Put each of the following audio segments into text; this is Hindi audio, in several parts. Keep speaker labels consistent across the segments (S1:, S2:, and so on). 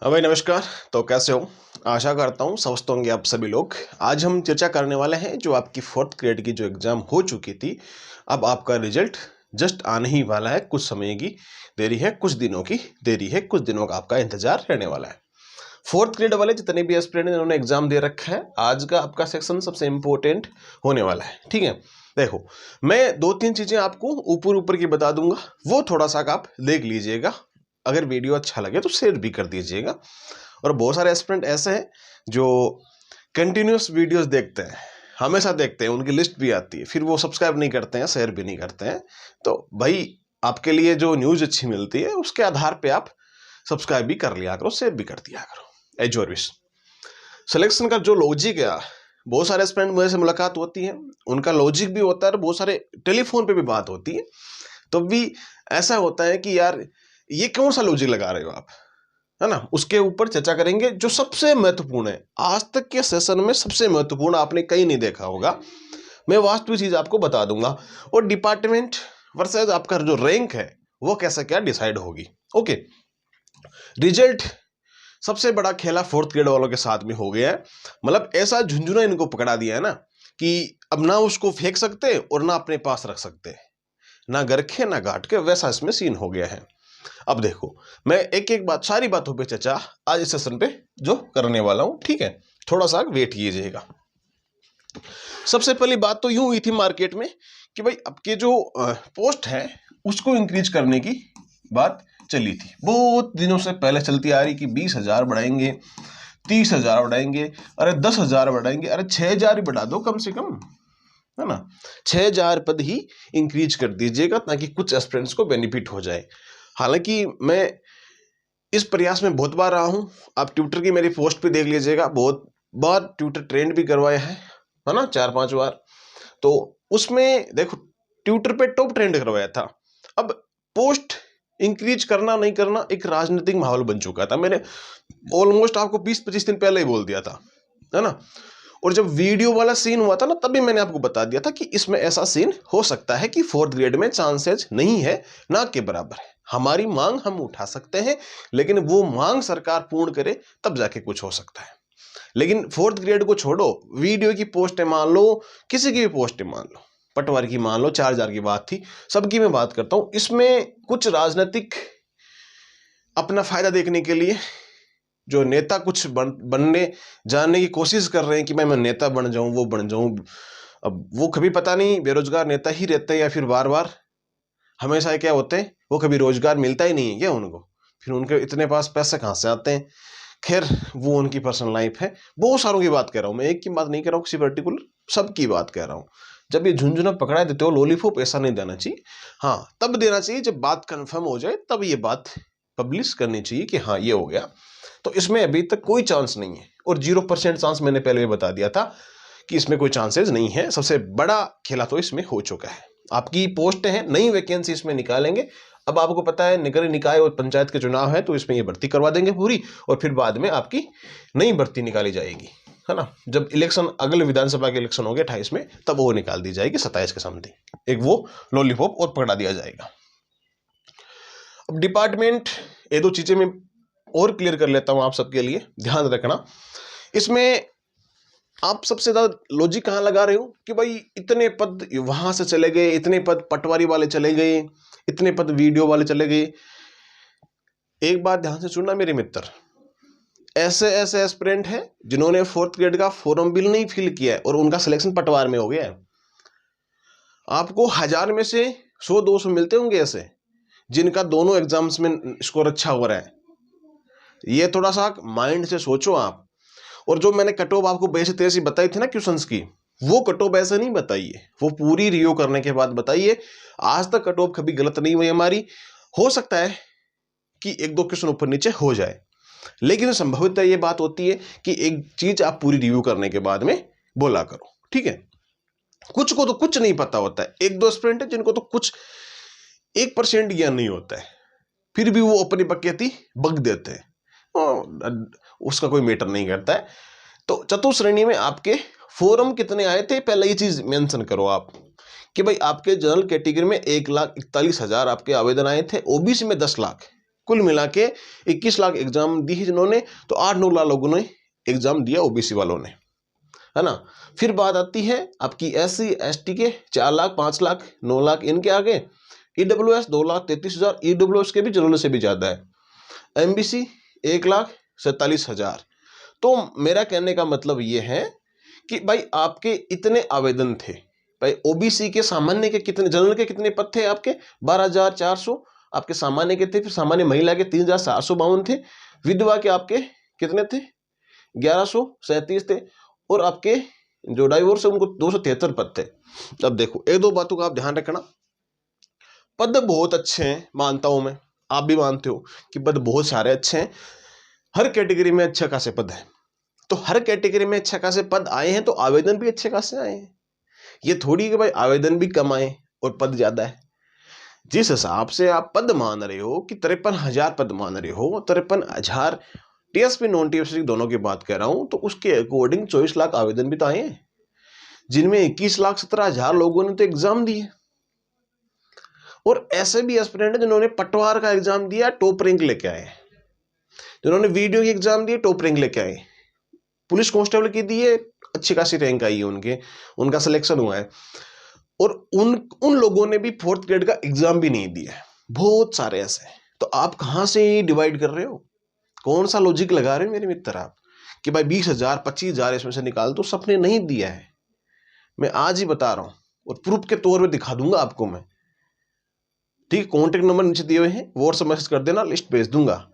S1: हाँ भाई नमस्कार। तो कैसे हो? आशा करता हूँ स्वस्थ होंगे आप सभी लोग। आज हम चर्चा करने वाले हैं जो आपकी फोर्थ ग्रेड की जो एग्ज़ाम हो चुकी थी, अब आपका रिजल्ट जस्ट आने ही वाला है। कुछ समय की देरी है, कुछ दिनों की देरी है, कुछ दिनों का आपका इंतजार रहने वाला है। फोर्थ ग्रेड वाले जितने भी एस्पिरेंट इन्होंने एग्जाम दे रखा है, आज का आपका सेक्शन सबसे इंपॉर्टेंट होने वाला है। ठीक है, देखो मैं दो तीन चीज़ें आपको ऊपर ऊपर की बता दूंगा, वो थोड़ा सा आप देख लीजिएगा। अगर वीडियो अच्छा लगे तो शेयर भी कर दीजिएगा। और बहुत सारे एस्पिरेंट ऐसे हैं जो कंटिन्यूस वीडियोस देखते हैं, हमेशा देखते हैं, उनकी लिस्ट भी आती है, फिर वो सब्सक्राइब नहीं करते हैं, शेयर भी नहीं करते हैं। तो भाई आपके लिए जो न्यूज़ अच्छी मिलती है उसके आधार पे आप सब्सक्राइब भी कर लिया करो, शेयर भी कर दिया करो। एज और विश सिलेक्शन का जो लॉजिक है, बहुत सारे एस्पिरेंट मुझे से मुलाकात होती है, उनका लॉजिक भी होता है और बहुत सारे टेलीफोन पे भी बात होती है। तो भी ऐसा होता है कि यार ये कौन सा लॉजिक लगा रहे हो आप, है ना। उसके ऊपर चर्चा करेंगे जो सबसे महत्वपूर्ण है, आज तक के सेशन में सबसे महत्वपूर्ण आपने कहीं नहीं देखा होगा। मैं वास्तविक चीज आपको बता दूंगा और डिपार्टमेंट वर्सेस आपका जो रैंक है वो कैसे क्या डिसाइड होगी। ओके, रिजल्ट सबसे बड़ा खेला फोर्थ ग्रेड वालों के साथ में हो गया है। मतलब ऐसा झुंझुना इनको पकड़ा दिया है ना कि अब ना उसको फेंक सकते और ना अपने पास रख सकते, ना गरखे ना घाट के, वैसा इसमें सीन हो गया है। अब देखो मैं एक एक बात, सारी बातों पे चर्चा आज इस सेशन पे जो करने वाला हूं, ठीक है, थोड़ा सा वेट कीजिएगा। सबसे पहली बात तो यूं हुई थी मार्केट में कि भाई आपके जो पोस्ट है उसको इंक्रीज करने की बात चली थी, बहुत दिनों से पहले चलती आ रही कि 20,000 बढ़ाएंगे, 30,000 बढ़ाएंगे, अरे 10,000 बढ़ाएंगे, अरे 6,000 ही बढ़ा दो कम से कम, है ना। 6,000 पद ही इंक्रीज कर दीजिएगा ताकि कुछ एस्पिरेंट्स को बेनिफिट हो जाए। हालांकि मैं इस प्रयास में बहुत बार रहा हूं, आप ट्विटर की मेरी पोस्ट पे देख लीजिएगा, बहुत बार ट्विटर ट्रेंड भी करवाया है ना, 4-5 बार। तो उसमें देखो ट्विटर पे टॉप ट्रेंड करवाया था। अब पोस्ट इंक्रीज करना नहीं करना एक राजनीतिक माहौल बन चुका था, मैंने ऑलमोस्ट आपको 20-25 दिन पहले ही बोल दिया था, है ना। और जब वीडियो वाला सीन हुआ था ना, तभी मैंने आपको बता दिया था कि इसमें ऐसा सीन हो सकता है कि फोर्थ ग्रेड में चांसेस नहीं है, ना के बराबर है। हमारी मांग हम उठा सकते हैं, लेकिन वो मांग सरकार पूर्ण करे तब जाके कुछ हो सकता है। लेकिन फोर्थ ग्रेड को छोड़ो, वीडियो की पोस्ट है मान लो, किसी की भी पोस्ट है मान लो, पटवारी की मान लो, 4,000 की बात थी, सबकी मैं बात करता हूं। इसमें कुछ राजनीतिक अपना फायदा देखने के लिए जो नेता कुछ बनने जानने की कोशिश कर रहे हैं कि मैं नेता बन जाऊं, वो बन जाऊं। अब वो कभी पता नहीं बेरोजगार नेता ही रहते हैं या फिर बार बार हमेशा क्या होते हैं, वो कभी रोजगार मिलता ही नहीं है क्या उनको, फिर उनके इतने पास पैसे कहाँ से आते हैं। खैर वो उनकी पर्सनल लाइफ है। बहुत सारों की बात कर रहा हूँ मैं, एक की बात नहीं कर रहा हूँ, किसी पर्टिकुलर, सबकी बात कर रहा हूँ। जब ये झुंझुना पकड़ा देते हो लॉलीपॉप, ऐसा नहीं देना चाहिए। हाँ तब देना चाहिए जब बात कंफर्म हो जाए, तब ये बात पब्लिश करनी चाहिए कि हाँ ये हो गया। तो इसमें अभी तक कोई चांस नहीं है, और 0% चांस मैंने पहले भी बता दिया था कि इसमें कोई चांसेस नहीं है। सबसे बड़ा खेला तो इसमें हो चुका है। आपकी पोस्ट है, नई वैकेंसी इसमें निकालेंगे। अब आपको पता है नगर निकाय और पंचायत के चुनाव है, तो इसमें ये भर्ती करवा देंगे पूरी, और फिर बाद में आपकी नई भर्ती निकाली जाएगी, है ना। जब इलेक्शन, अगले विधानसभा के इलेक्शन होंगे 28 में, तब वो निकाल दी जाएगी 27 के समथिंग, एक वो लॉलीपॉप और पकड़ा दिया जाएगा। अब डिपार्टमेंट, ये दो चीजें मैं और क्लियर कर लेता हूं आप सबके लिए, ध्यान रखना। इसमें आप सबसे ज्यादा लॉजिक कहां लगा रहे हो कि भाई इतने पद वहां से चले गए, इतने पद पटवारी वाले चले गए, इतने पद वीडियो वाले चले गए। एक बात ध्यान से सुनना मेरे मित्र, ऐसे ऐसे एस्पिरेंट हैं जिन्होंने फोर्थ ग्रेड का फॉर्म बिल नहीं फिल किया है और उनका सिलेक्शन पटवार में हो गया है। आपको 1000 में से 100-200 मिलते होंगे ऐसे जिनका दोनों एग्जाम्स में स्कोर अच्छा हो रहा है। ये थोड़ा सा माइंड से सोचो आप। और जो मैंने कट ऑफ आपको 82-83 बताई थी ना क्वेश्चंस की, वो कट ऑफ ऐसे नहीं बताइए, वो पूरी रिव्यू करने के बाद बताइए। आज तक कट ऑफ कभी गलत नहीं हुई हमारी। हो सकता है कि 1-2 क्वेश्चन ऊपर नीचे हो जाए, लेकिन संभवतः ये बात होती है कि एक चीज आप पूरी रिव्यू करने के बाद में बोला करो, ठीक है। कुछ को तो कुछ नहीं पता होता है, 1-2 स्टूडेंट है जिनको तो कुछ 1% ज्ञान नहीं होता है, फिर भी वो अपनी बकैती बक देते हैं, उसका कोई मैटर नहीं करता है। तो चतुश्रेणी में आपके फॉर्म कितने आए थे, पहले ये चीज मेंशन करो आप कि भाई आपके जनरल कैटेगरी में 1,41,000 आपके आवेदन आए थे, ओबीसी में 10 लाख, कुल मिला के 21 लाख एग्जाम दी है जिन्होंने, तो 8-9 लाख लोगों ने एग्जाम दिया ओबीसी वालों ने, है ना। फिर बात आती है आपकी SC ST के 4 लाख, 5 लाख, 9 लाख, इनके आगे EWS 2,33,000, EWS के भी जनरल से भी ज्यादा है, MBC 1,47,000। तो मेरा कहने का मतलब ये है कि भाई आपके इतने आवेदन थे, भाई ओबीसी के सामान्य के कितने, जनरल के कितने पद थे आपके 12,400 आपके सामान्य के थे, फिर सामान्य महिला के 3,752 थे, विधवा के आपके कितने थे 1,137 थे, और आपके जो डाइवोर्स है उनको 273 पद थे। अब देखो एक दो बातों का आप ध्यान रखना, पद बहुत अच्छे हैं, मानता हूं मैं, आप भी मानते हो कि पद बहुत सारे अच्छे हैं, हर कैटेगरी में अच्छे खासे पद है। तो हर कैटेगरी में अच्छे खासे पद आए हैं तो आवेदन भी अच्छे खासे आए हैं। ये थोड़ी कि भाई आवेदन भी कम आए और पद ज्यादा है। जिस हिसाब से आप पद मान रहे हो कि 53,000 पद मान रहे हो, 53,000 टीएसपी नॉन टीएसपी दोनों की बात कर रहा हूं, तो उसके अकॉर्डिंग 24 लाख आवेदन भी तो आए हैं, जिनमें 21,17,000 लोगों ने तो एग्जाम दिए। और ऐसे भी एस्पिरेंट जिन्होंने पटवार का एग्जाम दिया टॉप रैंक लेके आए, जिन्होंने वीडियो की एग्जाम दिए टॉप रैंक लेके आए, पुलिस कांस्टेबल की दिए अच्छी खासी रैंक आई है, उनका सिलेक्शन हुआ है। और उन लोगों ने भी 4th ग्रेड का एग्जाम भी नहीं दिया है, बहुत सारे ऐसे। तो आप कहां से डिवाइड कर रहे हो, कौन सा लॉजिक लगा रहे हो मेरे मित्र आप कि भाई 20,000 25,000 इसमें से निकाल दो, सबने नहीं दिया है। मैं आज ही बता रहा हूं और प्रूफ के तौर पे दिखा दूंगा आपको मैं, ठीक। कॉन्टेक्ट नंबर नीचे दिए हुए हैं, व्हाट्सएप मैसेज कर देना, लिस्ट भेज दूंगा।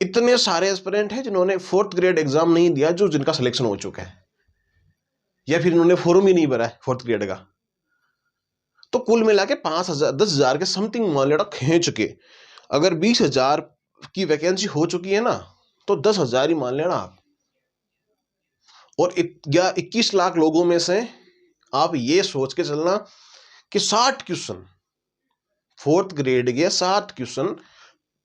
S1: इतने सारे एस्पिरेंट हैं जिन्होंने 4th ग्रेड एग्जाम नहीं दिया, जो जिनका सिलेक्शन हो चुका है, या फिर इन्होंने फॉर्म ही नहीं भरा है 4th ग्रेड का। तो कुल मिला के 5,000 10,000 के समथिंग मान लेना खींच के, अगर 20,000 की वैकेंसी हो चुकी है ना, तो 10,000 ही मान लेना आप। और 21 लाख लोगों में से आप ये सोच के चलना कि 60 क्वेश्चन 4th ग्रेड के 60 क्वेश्चन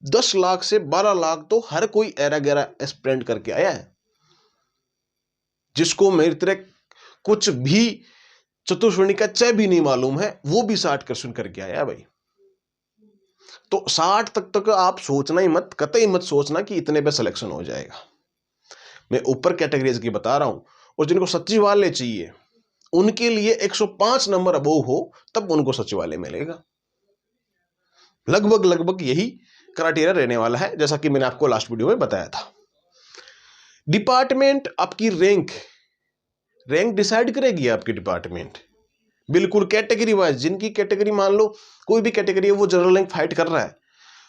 S1: 10 लाख से 12 लाख तो हर कोई एरा गैरा एस्पिरेंट करके आया है, जिसको मेरी तरह कुछ भी चतुर्श्रेणी का च भी नहीं मालूम है, वो भी 60 क्वेश्चन करके आया भाई। तो 60 तक आप सोचना ही मत, कतई मत सोचना कि इतने पे सिलेक्शन हो जाएगा। मैं ऊपर कैटेगरीज की बता रहा हूं, और जिनको सचिवालय चाहिए उनके लिए 105 नंबर अबोव हो तब उनको सचिवालय मिलेगा। लगभग यही क्राइटेरिया रहने वाला है, जैसा कि मैंने आपको लास्ट वीडियो में बताया था। डिपार्टमेंट आपकी रैंक डिसाइड करेगी आपकी डिपार्टमेंट, बिल्कुल कैटेगरी वाइज। जिनकी कैटेगरी मान लो कोई भी कैटेगरी है, वो जनरल रैंक फाइट कर रहा है,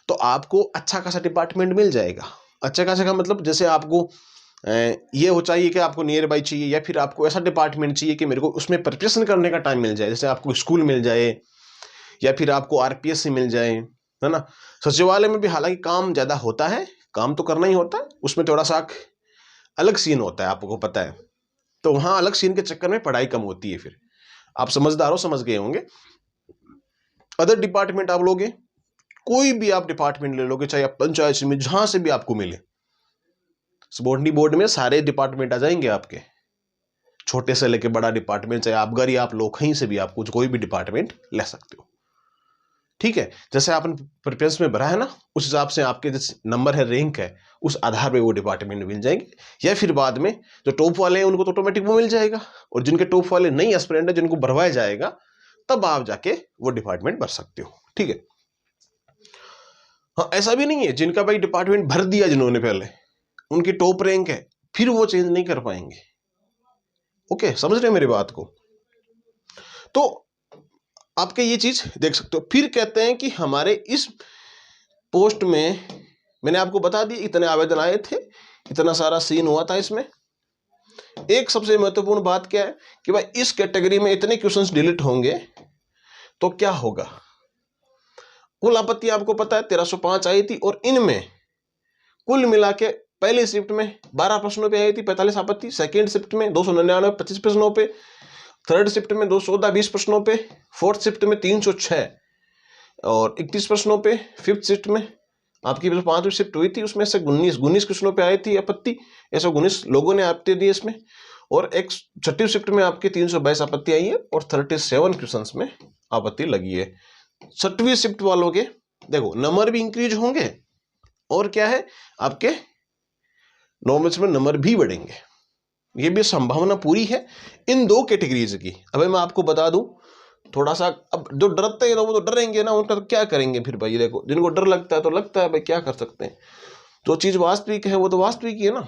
S1: तो आपको अच्छा खासा डिपार्टमेंट मिल जाएगा। अच्छा खासा का मतलब जैसे आपको ये हो चाहिए कि आपको नियर बाई चाहिए, या फिर आपको ऐसा डिपार्टमेंट चाहिए कि मेरे को उसमें प्रिपरेशन करने का टाइम मिल जाए, जैसे आपको स्कूल मिल जाए या फिर आपको RPSC मिल जाए, है ना। सचिवालय में भी हालांकि काम ज्यादा होता है, काम तो करना ही होता है, उसमें थोड़ा सा अलग सीन होता है, आपको पता है। तो वहां अलग सीन के चक्कर में पढ़ाई कम होती है। फिर आप समझदार हो, समझ गए होंगे। अदर डिपार्टमेंट आप लोगे, कोई भी आप डिपार्टमेंट ले लोगे, चाहे आप पंचायत में जहां से भी आपको मिले, सबॉर्डिनेटरी बोर्ड में सारे डिपार्टमेंट आ जाएंगे आपके, छोटे से लेके बड़ा डिपार्टमेंट, चाहे आप गरीब आप लोग कहीं से भी आप कुछ कोई भी डिपार्टमेंट ले सकते हो, ठीक है। जैसे आपने प्रेफरेंस में भरा है ना, उस हिसाब से आपके जो नंबर है, रैंक है, उस आधार पे वो डिपार्टमेंट मिल जाएंगे। या फिर बाद में जो टॉप वाले हैं उनको तो ऑटोमेटिक वो मिल जाएगा, और जिनके टॉप वाले नहीं एस्पिरेंट है, जिनको भरवाया जाएगा, तब आप जाके वो डिपार्टमेंट भर सकते हो, ठीक है। हाँ, ऐसा भी नहीं है जिनका भाई डिपार्टमेंट भर दिया जिन्होंने पहले, उनकी टॉप रैंक है, फिर वो चेंज नहीं कर पाएंगे। ओके, समझ रहे मेरी बात को। तो आपके ये चीज देख सकते हो। फिर कहते हैं कि हमारे इस पोस्ट में, मैंने आपको बता दिया इतने आवेदन आए थे, इतना सारा सीन हुआ था इसमें। एक सबसे महत्वपूर्ण बात क्या है कि भाई इस कैटेगरी में इतने क्वेश्चंस डिलीट होंगे तो क्या होगा। कुल आपत्ति आपको पता है 1305 आई थी, और इनमें कुल मिला के पहली शिफ्ट में 12 प्रश्नों पे आई थी 45 आपत्ति, सेकेंड शिफ्ट में 299 25 प्रश्नों पे, थर्ड शिफ्ट में 214 20 प्रश्नों पे, फोर्थ शिफ्ट में 306 और 31 प्रश्नों पे, फिफ्थ शिफ्ट में आपकी 5वीं शिफ्ट हुई थी, उसमें से 19 क्वेश्चनों पे आई थी आपत्ति, ऐसे 19 लोगों ने आपत्ति दी इसमें। और एक छठी शिफ्ट में आपकी 322 आपत्ति आई है, और 37 क्वेश्चंस में आपत्ति लगी है। छठवीं शिफ्ट वालों के देखो नंबर भी इंक्रीज होंगे, और क्या है, आपके नॉर्मल्स में नंबर भी बढ़ेंगे। ये भी संभावना पूरी है इन दो कैटेगरीज की। अभी मैं आपको बता दूं थोड़ा सा, अब जो डरते हैं ना वो तो डरेंगे ना, उनका तो क्या करेंगे फिर भाई। देखो जिनको डर लगता है तो लगता है भाई, क्या कर सकते हैं। जो चीज वास्तविक है वो तो वास्तविक ही है ना।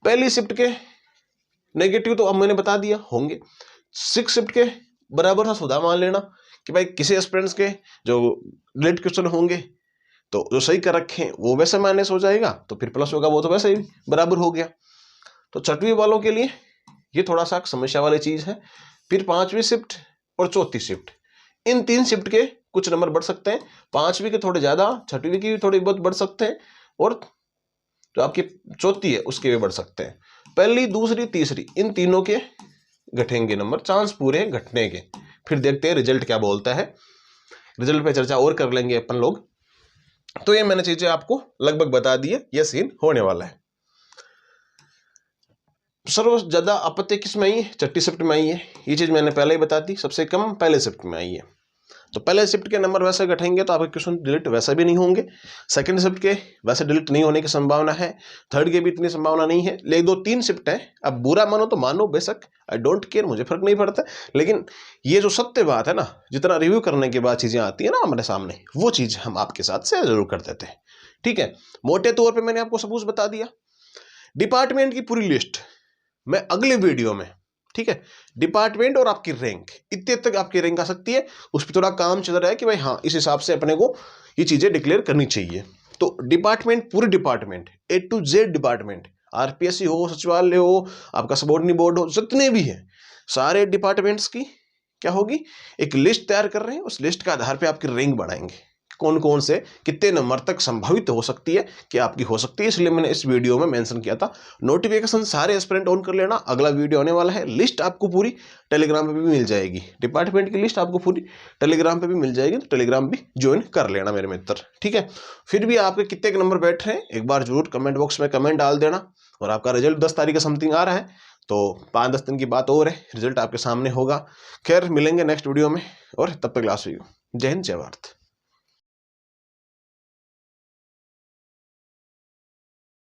S1: पहली शिफ्ट के नेगेटिव तो अब मैंने बता दिया होंगे, 6 शिफ्ट के बराबर सा सौदा मान लेना कि भाई किसी एस्पिरेंट्स के जो रिलेटेड क्वेश्चन होंगे तो जो सही कर रखे हैं वो वैसे माइनस हो जाएगा, तो फिर प्लस होगा वो तो वैसे ही बराबर हो गया। तो छठवीं वालों के लिए ये थोड़ा सा समस्या वाली चीज है। फिर पांचवी शिफ्ट और चौथी शिफ्ट, इन 3 शिफ्ट के कुछ नंबर बढ़ सकते हैं, पांचवी के थोड़े ज्यादा, छठवीं की भी थोड़ी बहुत बढ़ सकते हैं, और जो आपकी चौथी है उसके भी बढ़ सकते हैं। पहली, दूसरी, तीसरी, इन तीनों के घटेंगे नंबर, चांस पूरे घटने के। फिर देखते हैं रिजल्ट क्या बोलता है, रिजल्ट पे चर्चा और कर लेंगे अपन लोग। तो ये मैंने चीजें आपको लगभग बता दी है, ये सीन होने वाला है। सर्व ज्यादा आपत्ति किस में आई है, छठी शिफ्ट में आई है, ये चीज मैंने पहले ही बता दी। सबसे कम पहले शिफ्ट में आई है, तो पहले शिफ्ट के नंबर वैसे घटेंगे तो आपके क्वेश्चन डिलीट वैसे भी नहीं होंगे। सेकंड शिफ्ट के वैसे डिलीट नहीं होने की संभावना है, थर्ड के भी इतनी संभावना नहीं है। लेकिन 2-3 शिफ्ट है, अब बुरा मानो तो मानो, बेशक आई डोंट केयर, मुझे फर्क नहीं पड़ता। लेकिन ये जो सत्य बात है ना, जितना रिव्यू करने के बाद चीजें आती है ना हमारे सामने, वो चीज हम आपके साथ शेयर जरूर कर देते हैं। ठीक है, मोटे तौर पर मैंने आपको सबूत बता दिया। डिपार्टमेंट की पूरी लिस्ट मैं अगले वीडियो में, ठीक है, डिपार्टमेंट और आपकी रैंक, इतने तक आपकी रैंक आ सकती है, उस पर थोड़ा काम चल रहा है कि भाई हाँ इस हिसाब से अपने को ये चीजें डिक्लेयर करनी चाहिए। तो डिपार्टमेंट, पूरे department A to Z department, RPSC हो, सचिवालय हो, आपका सबऑर्डिनेट बोर्ड हो, जितने भी हैं सारे डिपार्टमेंट्स की क्या होगी, एक लिस्ट तैयार कर रहे हैं। उस लिस्ट के आधार पर आपकी रैंक बढ़ाएंगे, कौन कौन से कितने नंबर तक संभावित हो सकती है कि आपकी हो सकती है। इसलिए मैंने इस वीडियो में मेंशन किया था। नोटिफिकेशन सारे एस्पिरेंट ऑन कर लेना, अगला वीडियो आने वाला है। लिस्ट आपको पूरी टेलीग्राम पे भी मिल जाएगी, डिपार्टमेंट की लिस्ट आपको पूरी टेलीग्राम पे भी मिल जाएगी, तो टेलीग्राम भी ज्वाइन कर लेना मेरे मित्र। ठीक है, फिर भी आपके कितने के नंबर बैठ रहे हैं एक बार जरूर कमेंट बॉक्स में कमेंट डाल देना। और आपका रिजल्ट 10 तारीख का समथिंग आ रहा है, तो 5-10 दिन की बात और है, रिजल्ट आपके सामने होगा। खैर मिलेंगे नेक्स्ट वीडियो में, और तब तक क्लास हुई। जय हिंद, जय भारत।